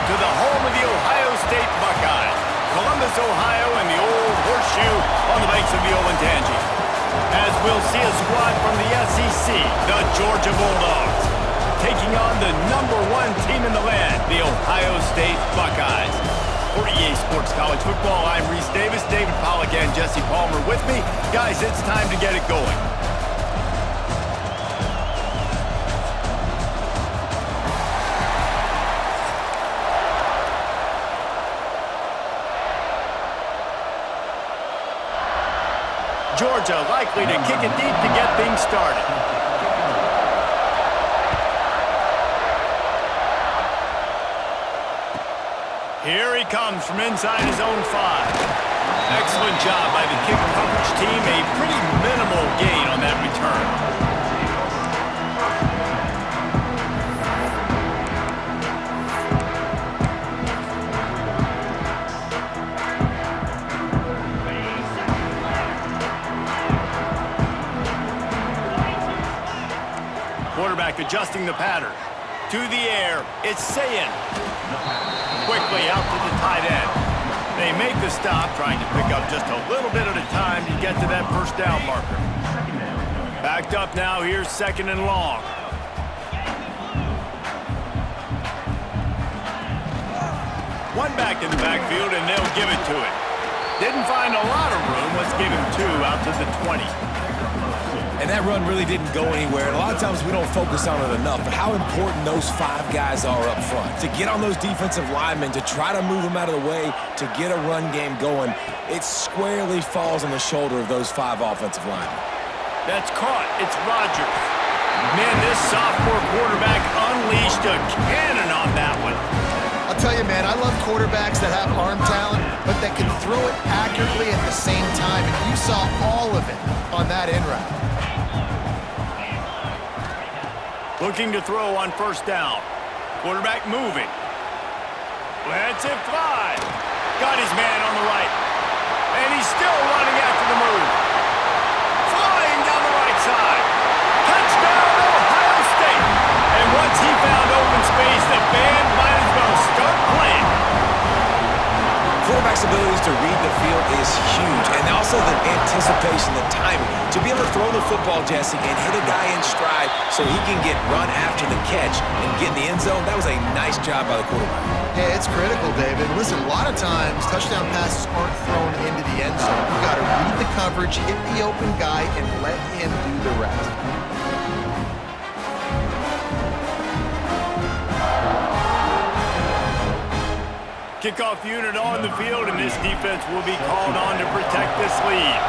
to the home of the Ohio State Buckeyes, Columbus, Ohio, and the old horseshoe on the banks of the Olentangy. As we'll see a squad from the SEC, the Georgia Bulldogs, taking on the #1 team in the land, the Ohio State Buckeyes. For EA Sports College Football, I'm Reese Davis, David Pollack, and Jesse Palmer with me. Guys, it's time to get it going. Georgia likely to kick it deep to get things started. Here he comes from inside his own 5. Excellent job by the kick coverage team. A pretty minimal gain on that return. Quarterback adjusting the pattern. To the air, it's Sayin. Quickly out to the tight end. They make the stop, trying to pick up just a little bit at a time to get to that first down marker. Backed up now, here's 2nd and long. One back in the backfield, and they'll give it to it. Didn't find a lot of room. Let's give him 2 out to the 20. And that run really didn't go anywhere. And a lot of times we don't focus on it enough, but how important those 5 guys are up front. To get on those defensive linemen, to try to move them out of the way, to get a run game going, it squarely falls on the shoulder of those 5 offensive linemen. That's caught. It's Rodgers. Man, this sophomore quarterback unleashed a cannon on that one. I'll tell you, man, I love quarterbacks that have arm talent, but that can throw it accurately at the same time. And you saw all of it on that in route. Looking to throw on first down. Quarterback moving. Lets it fly. Got his man on the right. And he's still running after the move. Flying down the right side. Touchdown, Ohio State. And once he found open space, the band might as well start playing. Quarterback's abilities to read the field is huge, and also the anticipation, the timing. To be able to throw the football, Jesse, and hit a guy in stride so he can get run after the catch and get in the end zone, that was a nice job by the quarterback. Yeah, it's critical, David. Listen, a lot of times touchdown passes aren't thrown into the end zone. You got to read the coverage, hit the open guy, and let him do the rest. Kickoff unit on the field, and this defense will be called on to protect this lead.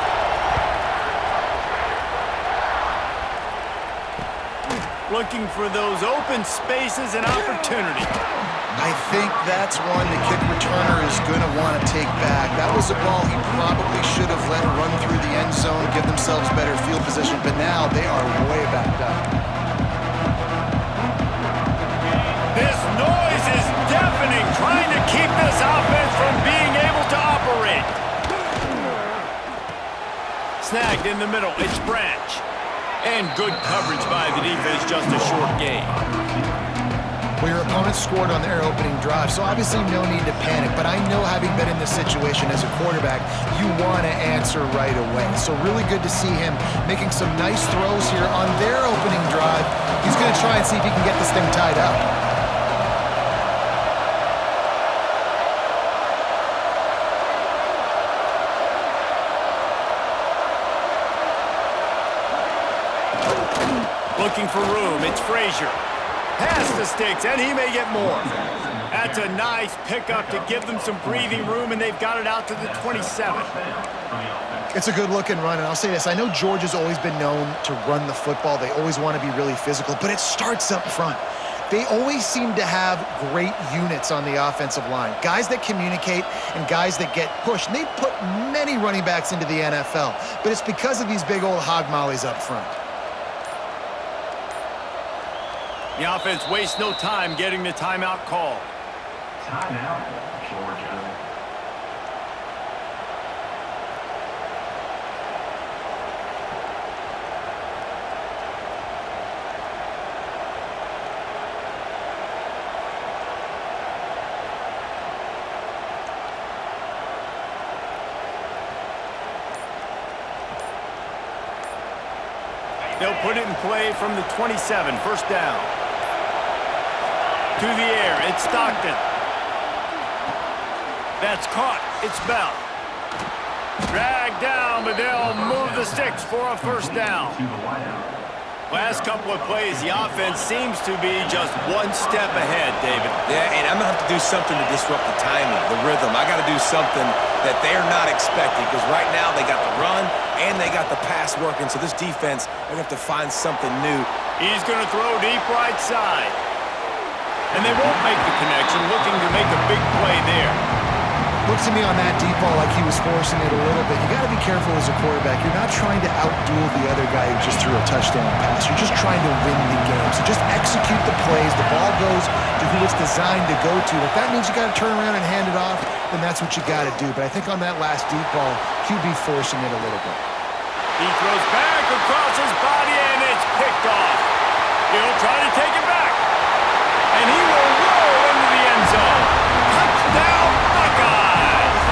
Looking for those open spaces and opportunity. I think that's one the kick returner is going to want to take back. That was a ball he probably should have let run through the end zone, give themselves better field position, but now they are way backed up. This noise is deafening, trying to keep this offense from being able to operate. Snagged in the middle, it's Branch. And good coverage by the defense, just a short gain. Well, your opponent scored on their opening drive, so obviously no need to panic. But I know, having been in this situation as a quarterback, you want to answer right away. So really good to see him making some nice throws here on their opening drive. He's going to try and see if he can get this thing tied up. Looking for room, it's Frazier. Pass the sticks, and he may get more. That's a nice pickup to give them some breathing room, and they've got it out to the 27. It's a good-looking run, and I'll say this. I know Georgia's always been known to run the football. They always want to be really physical, but it starts up front. They always seem to have great units on the offensive line. Guys that communicate and guys that get pushed. And they've put many running backs into the NFL, but it's because of these big old hog mollies up front. The offense wastes no time getting the timeout called. Timeout, Georgia. They'll put it in play from the 27, first down. To the air, it's Stockton. That's caught, it's Bell. Dragged down, but they'll move the sticks for a first down. Last couple of plays, the offense seems to be just one step ahead, David. Yeah, and I'm going to have to do something to disrupt the timing, the rhythm. I got to do something that they're not expecting, because right now they got the run and they got the pass working, so this defense, they're going to have to find something new. He's going to throw deep right side. And they won't make the connection, looking to make a big play there. Looks to me on that deep ball like he was forcing it a little bit. You got to be careful as a quarterback. You're not trying to outduel the other guy who just threw a touchdown pass. You're just trying to win the game. So just execute the plays. The ball goes to who it's designed to go to. If that means you got to turn around and hand it off, then that's what you got to do. But I think on that last deep ball, QB forcing it a little bit. He throws back across his body, and it's picked off. He'll try to take it back. And he will roll into the end zone. Touchdown, Buckeyes!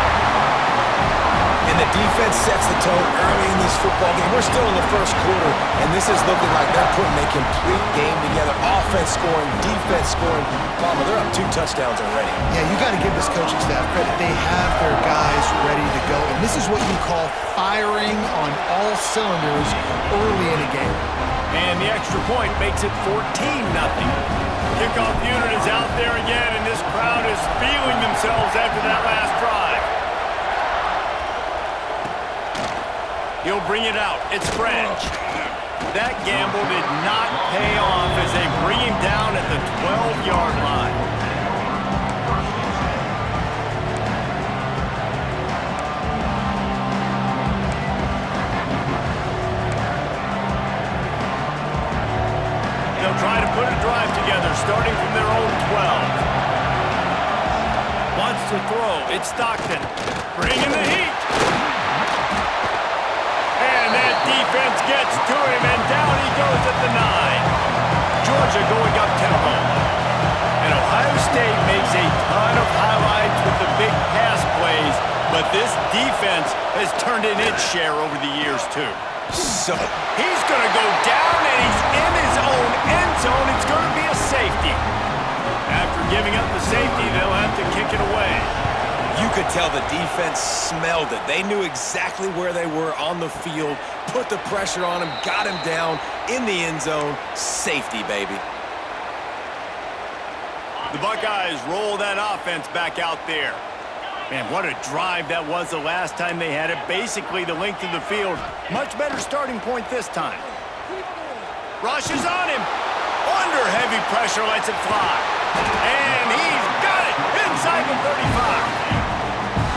And the defense sets the tone early in this football game. We're still in the first quarter, and this is looking like they're putting a complete game together. Offense scoring, defense scoring. Palmer, they're up 2 touchdowns already. Yeah, you got to give this coaching staff credit. They have their guys ready to go. And this is what you call firing on all cylinders early in a game. And the extra point makes it 14-0. Kickoff unit is out there again, and this crowd is feeling themselves after that last drive. He'll bring it out. It's Branch. That gamble did not pay off as they bring him down at the 12-yard line. They'll try to put a drive together, starting from their own 12. Wants to throw. It's Stockton. Bringing the heat. And that defense gets to him, and down he goes at the 9. Georgia going up tempo. And Ohio State makes a ton of highlights with the big pass plays, but this defense has turned in its share over the years, too. So He's going to go down, and he's in his own end zone. It's going to be a safety. After giving up the safety, they'll have to kick it away. you could tell the defense smelled it. They knew exactly where they were on the field, put the pressure on him, got him down in the end zone. Safety, baby. The Buckeyes roll that offense back out there. Man, what a drive that was the last time they had it. Basically the length of the field. Much better starting point this time. Rushes on him. Under heavy pressure, lets it fly. And he's got it inside the 35.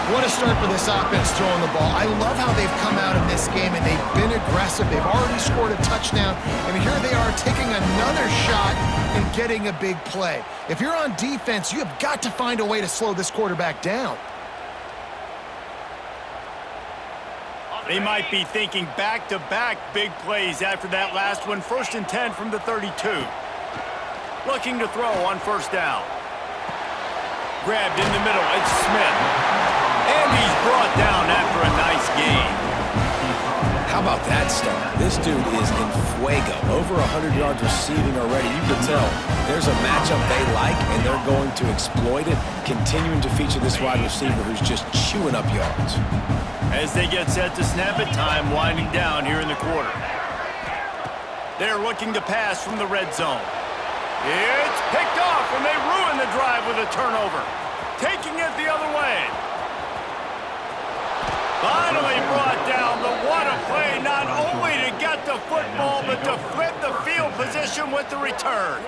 What a start for this offense throwing the ball. I love how they've come out in this game, and they've been aggressive. They've already scored a touchdown, and here they are taking another shot and getting a big play. If you're on defense, you have got to find a way to slow this quarterback down. They might be thinking back-to-back big plays after that last one. 1st and 10 from the 32. Looking to throw on first down. Grabbed in the middle. It's Smith. And he's brought down after a nice gain. How about that start? This dude is in fuego. Over 100 yards receiving already. You can tell there's a matchup they like, and they're going to exploit it, continuing to feature this wide receiver who's just chewing up yards. As they get set to snap it, time winding down here in the quarter. They're looking to pass from the red zone. It's picked off, and they ruin the drive with a turnover. Taking it the other way. Finally brought down. The what a play, not only to get the football, but to flip the field position with the return.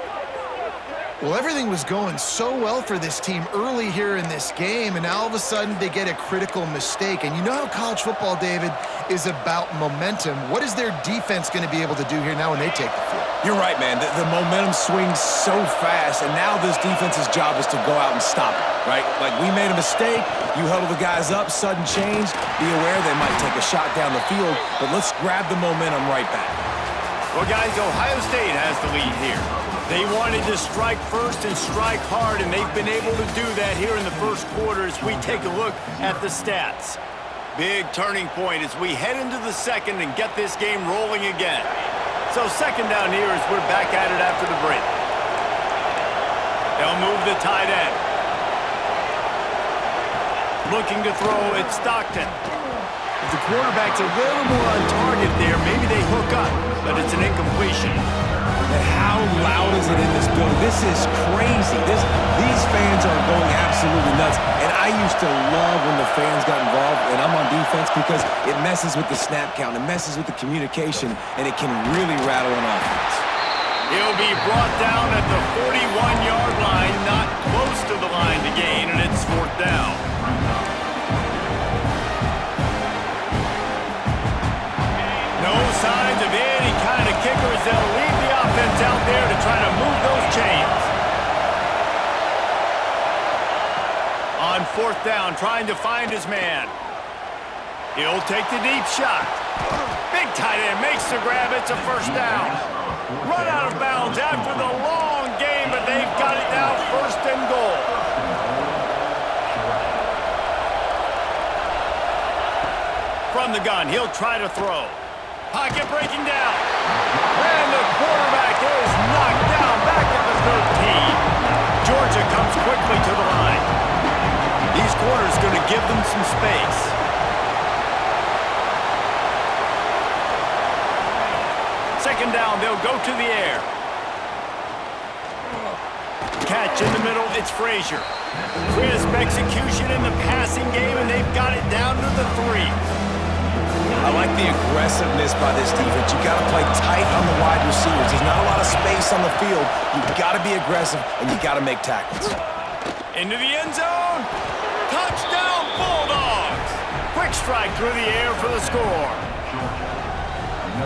Well, everything was going so well for this team early here in this game, and now all of a sudden they get a critical mistake. And you know how college football, David, is about momentum. What is their defense going to be able to do here now when they take the field? You're right, man. The momentum swings so fast, and now this defense's job is to go out and stop it, right? Like, we made a mistake, you huddle the guys up, sudden change, be aware they might take a shot down the field, but let's grab the momentum right back. Well, guys, Ohio State has the lead here. They wanted to strike first and strike hard, and they've been able to do that here in the first quarter as we take a look at the stats. Big turning point as we head into the second and get this game rolling again. So second down here as we're back at it after the break. They'll move the tight end. Looking to throw, it's Stockton. If the quarterback's a little more on target there, maybe they hook up, but it's an incompletion. And how loud is it in this building? This is crazy. These fans are going absolutely nuts. And I used to love when the fans got involved, and I'm on defense, because it messes with the snap count, it messes with the communication, and it can really rattle an offense. He'll be brought down at the 41-yard line, not close to the line to gain, and it's fourth down. No signs of any kind of kickers. They'll leave the offense out there to try to move those chains. On fourth down, trying to find his man. He'll take the deep shot. Big tight end makes the grab. It's a first down. Run out of bounds after the long game, but they've got it now first and goal. From the gun, he'll try to throw. Pocket breaking down. And the quarterback is knocked down back at the 13. Georgia comes quickly to the line. These corners going to give them some space. Second down, they'll go to the air. Catch in the middle, it's Frazier. Crisp execution in the passing game, and they've got it down to the 3. I like the aggressiveness by this defense. You got to play tight on the wide receivers. There's not a lot of space on the field. You've got to be aggressive, and you got to make tackles. Into the end zone. Touchdown, Bulldogs. Quick strike through the air for the score.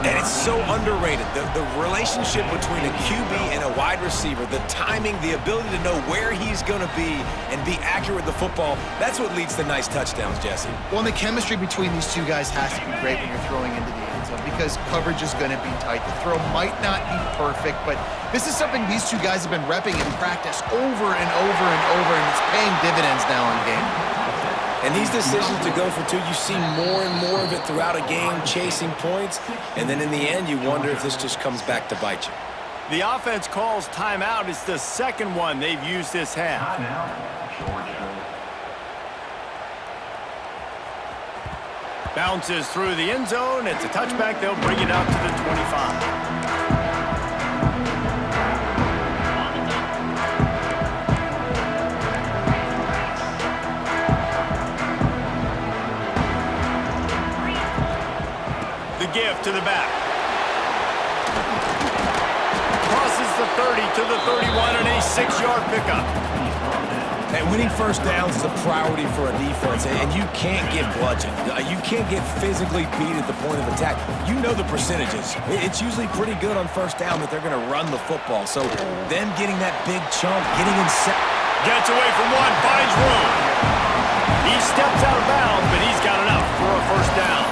And it's so underrated. The relationship between a QB and a wide receiver, the timing, the ability to know where he's going to be and be accurate with the football, that's what leads to nice touchdowns, Jesse. Well, and the chemistry between these two guys has to be great when you're throwing into the end zone, because coverage is going to be tight. The throw might not be perfect, but this is something these two guys have been repping in practice over and over and over, and it's paying dividends now in game. And these decisions to go for two, you see more and more of it throughout a game, chasing points, and then in the end, you wonder if this just comes back to bite you. The offense calls timeout. It's the second one they've used this half. Bounces through the end zone. It's a touchback. They'll bring it out to the 25. Give to the back. Crosses the 30 to the 31 and a 6-yard pickup. And winning first downs is a priority for a defense, and you can't get bludgeoned. You can't get physically beat at the point of attack. You know the percentages. It's usually pretty good on first down that they're going to run the football. So them getting that big chunk, getting in set. Gets away from one, finds room. He steps out of bounds, but he's got enough for a first down.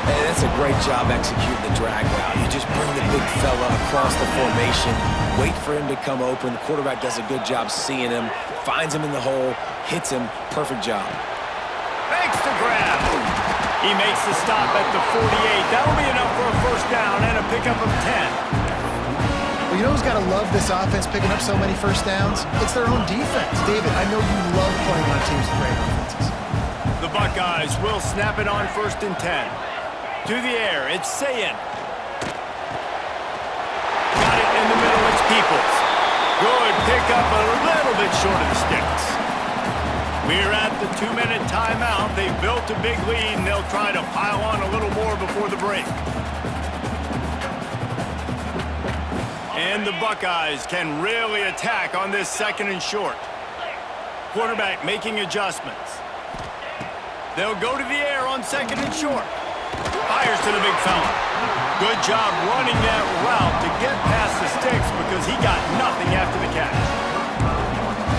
Hey, that's a great job executing the drag route. You just bring the big fella across the formation, wait for him to come open. The quarterback does a good job seeing him, finds him in the hole, hits him. Perfect job. Makes the grab. He makes the stop at the 48. That'll be enough for a first down and a pickup of 10. Well, you know who's got to love this offense picking up so many first downs? It's their own defense. David, I know you love playing on teams with great offenses. The Buckeyes will snap it on first and 10. To the air, it's Sayin. Got it in the middle, it's Peoples. Good pickup, a little bit short of the sticks. We're at the 2-minute timeout. They've built a big lead, and they'll try to pile on a little more before the break. And the Buckeyes can really attack on this second and short. Quarterback making adjustments. They'll go to the air on second and short. Fires to the big fella. Good job running that route to get past the sticks because he got nothing after the catch.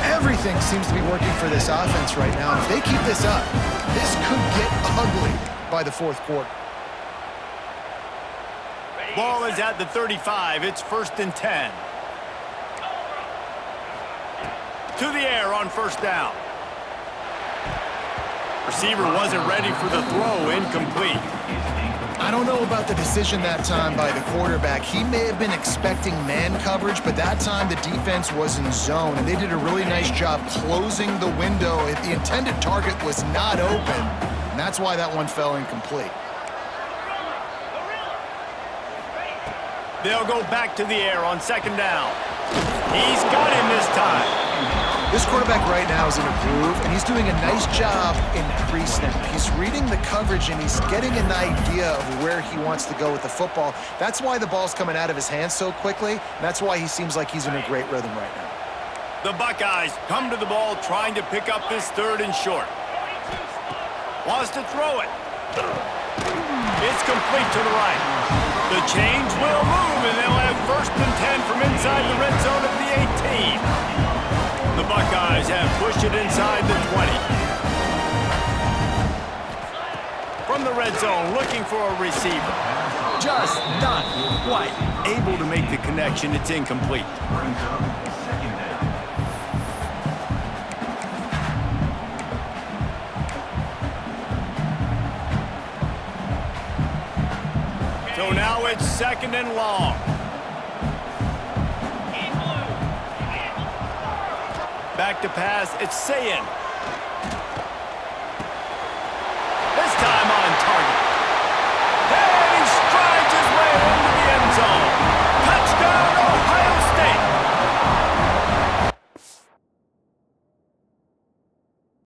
Everything seems to be working for this offense right now. If they keep this up, this could get ugly by the fourth quarter. Ball is at the 35. It's first and 10. To the air on first down. Receiver wasn't ready for the throw, incomplete. I don't know about the decision that time by the quarterback. He may have been expecting man coverage, but that time the defense was in zone, and they did a really nice job closing the window. The intended target was not open, and that's why that one fell incomplete. They'll go back to the air on second down. He's got him this time. This quarterback right now is in a groove, and he's doing a nice job in pre-snap. He's reading the coverage, and he's getting an idea of where he wants to go with the football. That's why the ball's coming out of his hands so quickly, and that's why he seems like he's in a great rhythm right now. The Buckeyes come to the ball trying to pick up this 3rd and short. Wants to throw it. It's complete to the right. The chains will move, and they'll have 1st and 10 from inside the red zone of the 18. The Buckeyes have pushed it inside the 20. From the red zone, looking for a receiver. Just not quite able to make the connection. It's incomplete. Brings up 2nd down. So now it's 2nd and long. Back to pass, it's Sayin.